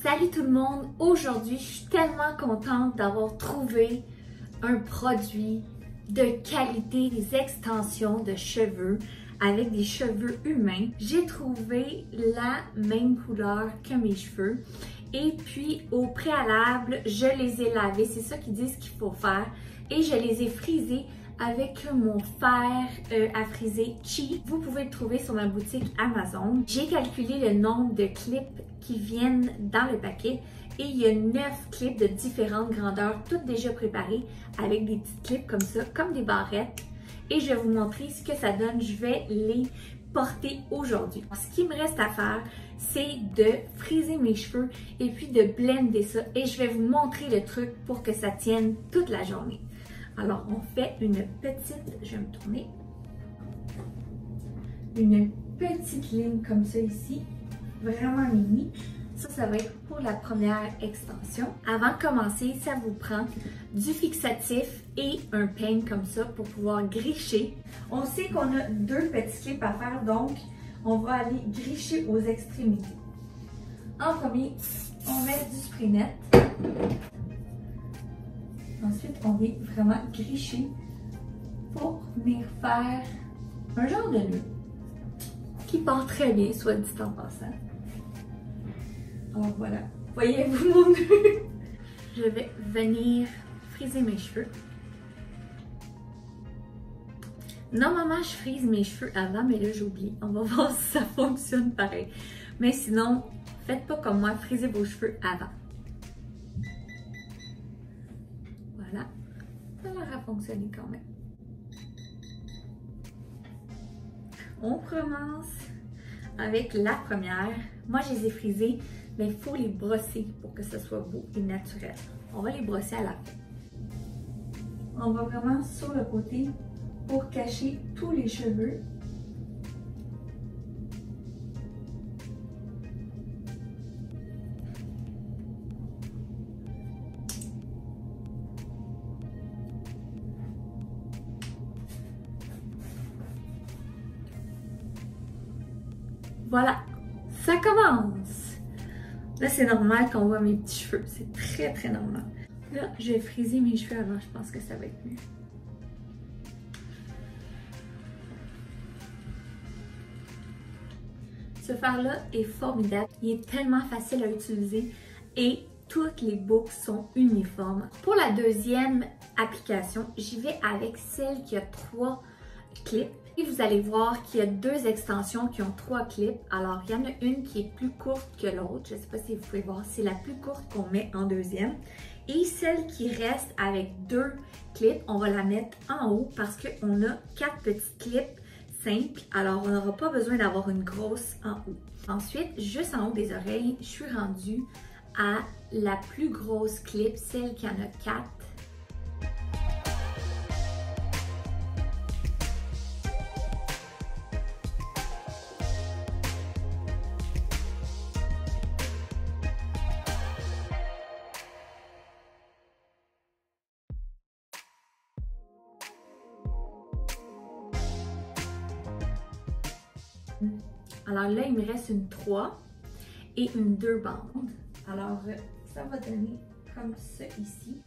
Salut tout le monde! Aujourd'hui, je suis tellement contente d'avoir trouvé un produit de qualité, des extensions de cheveux avec des cheveux humains. J'ai trouvé la même couleur que mes cheveux et puis au préalable, je les ai lavés, c'est ça qu'ils disent qu'il faut faire, et je les ai frisés avec mon fer à friser Chi. Vous pouvez le trouver sur ma boutique Amazon. J'ai calculé le nombre de clips qui viennent dans le paquet et il y a 9 clips de différentes grandeurs, toutes déjà préparées avec des petites clips comme ça, comme des barrettes. Et je vais vous montrer ce que ça donne. Je vais les porter aujourd'hui. Ce qui me reste à faire, c'est de friser mes cheveux et puis de blender ça. Et je vais vous montrer le truc pour que ça tienne toute la journée. Alors, on fait une petite, je vais me tourner, une petite ligne comme ça ici, vraiment mini. Ça va être pour la première extension. Avant de commencer, ça vous prend du fixatif et un peigne comme ça pour pouvoir gricher. On sait qu'on a 2 petits clips à faire, donc on va aller gricher aux extrémités. En premier, on met du spray net. Ensuite, on vient vraiment gricher pour venir faire un genre de nœud qui part très bien, soit dit en passant. Alors voilà, voyez-vous mon nœud? Je vais venir friser mes cheveux. Normalement, je frise mes cheveux avant, mais là, j'oublie. On va voir si ça fonctionne pareil. Mais sinon, faites pas comme moi, frisez vos cheveux avant. Voilà, ça a l'air à fonctionner quand même. On commence avec la première. Moi, je les ai frisés, mais il faut les brosser pour que ce soit beau et naturel. On va les brosser à la fin. On va vraiment sur le côté pour cacher tous les cheveux. Voilà, ça commence! Là, c'est normal qu'on voit mes petits cheveux. C'est très, très normal. Là, je vais friser mes cheveux avant. Je pense que ça va être mieux. Ce fer-là est formidable. Il est tellement facile à utiliser et toutes les boucles sont uniformes. Pour la deuxième application, j'y vais avec celle qui a 3 clips. Et vous allez voir qu'il y a 2 extensions qui ont 3 clips. Alors, il y en a une qui est plus courte que l'autre. Je ne sais pas si vous pouvez voir, c'est la plus courte qu'on met en deuxième. Et celle qui reste avec 2 clips, on va la mettre en haut parce qu'on a 4 petits clips simples. Alors, on n'aura pas besoin d'avoir une grosse en haut. Ensuite, juste en haut des oreilles, je suis rendue à la plus grosse clip, celle qui en a 4. Alors là, il me reste une 3 et une 2 bandes. Alors, ça va donner comme ça ici.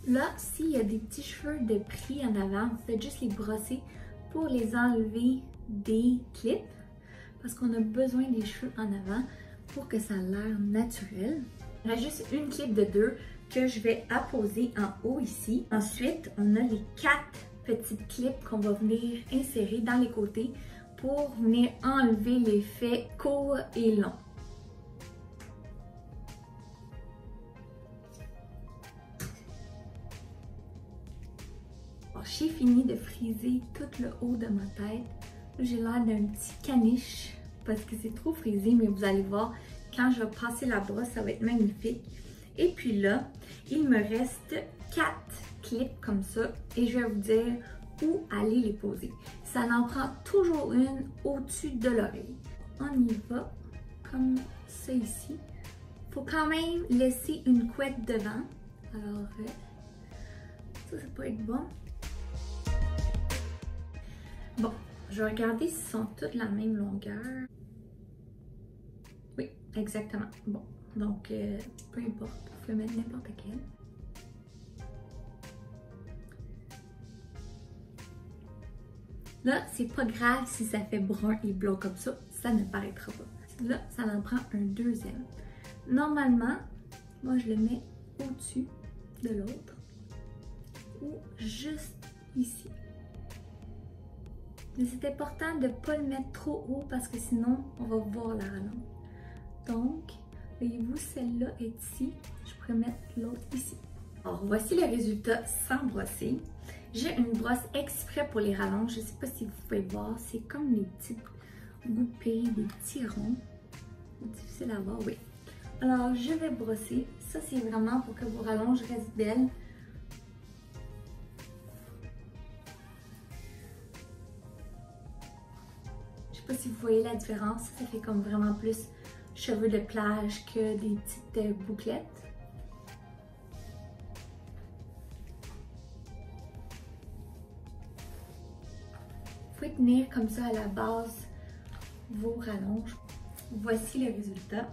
Là, s'il y a des petits cheveux de pris en avant, vous faites juste les brosser pour les enlever des clips parce qu'on a besoin des cheveux en avant pour que ça ait l'air naturel. Il y a juste une clip de 2 que je vais apposer en haut ici. Ensuite, on a les 4 petites clips qu'on va venir insérer dans les côtés pour venir enlever l'effet court et long. J'ai fini de friser tout le haut de ma tête. J'ai l'air d'un petit caniche parce que c'est trop frisé, mais vous allez voir, quand je vais passer la brosse, ça va être magnifique. Et puis là, il me reste 4 clips comme ça et je vais vous dire où aller les poser. Ça en prend toujours une au-dessus de l'oreille. On y va comme ça ici. Il faut quand même laisser une couette devant. Alors, ça peut être bon. Bon, je vais regarder si sont toutes la même longueur. Oui, exactement. Bon, donc, peu importe, vous pouvez mettre n'importe quelle. Là, c'est pas grave si ça fait brun et blanc comme ça ne paraîtra pas. Là, ça en prend un deuxième. Normalement, moi je le mets au-dessus de l'autre ou juste ici. Mais c'est important de ne pas le mettre trop haut parce que sinon, on va voir la rallonge. Donc, voyez-vous, celle-là est ici. Je pourrais mettre l'autre ici. Alors, voici le résultat sans brosser. J'ai une brosse exprès pour les rallonges. Je ne sais pas si vous pouvez voir. C'est comme les petites goupilles, des petits ronds. Difficile à voir, oui. Alors, je vais brosser. Ça, c'est vraiment pour que vos rallonges restent belles. Je ne sais pas si vous voyez la différence. Ça fait comme vraiment plus cheveux de plage que des petites bouclettes. Vous pouvez tenir comme ça à la base vos rallonges. Voici le résultat.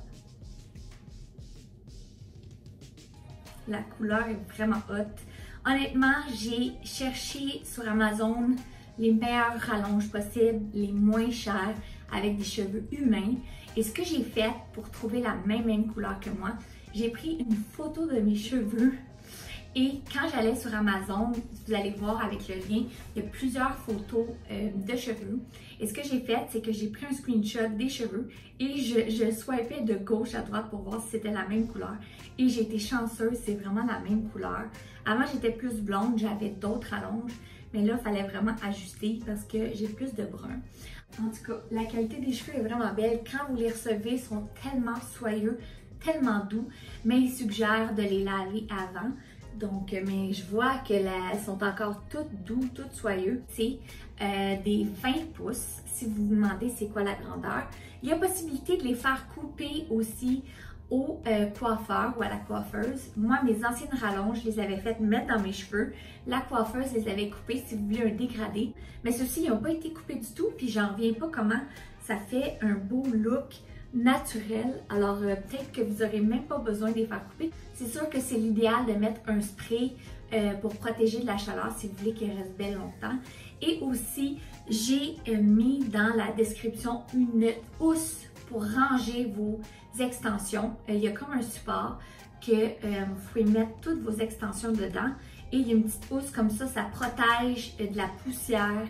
La couleur est vraiment haute. Honnêtement, j'ai cherché sur Amazon les meilleures rallonges possibles, les moins chères, avec des cheveux humains. Et ce que j'ai fait pour trouver la même couleur que moi, j'ai pris une photo de mes cheveux. Et quand j'allais sur Amazon, vous allez voir avec le lien, il y a plusieurs photos de cheveux. Et ce que j'ai fait, c'est que j'ai pris un screenshot des cheveux et je swipais de gauche à droite pour voir si c'était la même couleur. Et j'ai été chanceuse, c'est vraiment la même couleur. Avant, j'étais plus blonde, j'avais d'autres rallonges, mais là, il fallait vraiment ajuster parce que j'ai plus de brun. En tout cas, la qualité des cheveux est vraiment belle. Quand vous les recevez, ils sont tellement soyeux, tellement doux, mais ils suggèrent de les laver avant. Donc, mais je vois qu'elles sont encore toutes doux, toutes soyeux. C'est des 20 pouces, si vous vous demandez c'est quoi la grandeur. Il y a possibilité de les faire couper aussi au coiffeur ou à la coiffeuse. Moi, mes anciennes rallonges, je les avais faites mettre dans mes cheveux. La coiffeuse les avait coupées si vous voulez un dégradé. Mais ceux-ci, ils n'ont pas été coupés du tout, puis j'en reviens pas comment ça fait un beau look naturel. Alors peut-être que vous n'aurez même pas besoin de les faire couper. C'est sûr que c'est l'idéal de mettre un spray pour protéger de la chaleur si vous voulez qu'elles restent belles longtemps. Et aussi, j'ai mis dans la description une housse pour ranger vos extensions. Il y a comme un support que vous pouvez mettre toutes vos extensions dedans. Et il y a une petite housse comme ça protège de la poussière.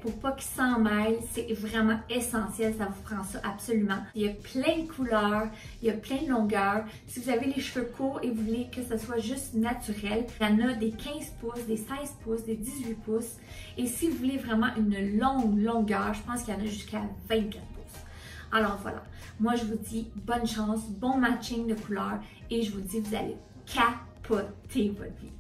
Pour pas qu'ils s'en mêlent, c'est vraiment essentiel, ça vous prend ça absolument. Il y a plein de couleurs, il y a plein de longueurs. Si vous avez les cheveux courts et vous voulez que ce soit juste naturel, il y en a des 15 pouces, des 16 pouces, des 18 pouces. Et si vous voulez vraiment une longue longueur, je pense qu'il y en a jusqu'à 24 pouces. Alors voilà, moi je vous dis bonne chance, bon matching de couleurs et je vous dis vous allez capoter votre vie.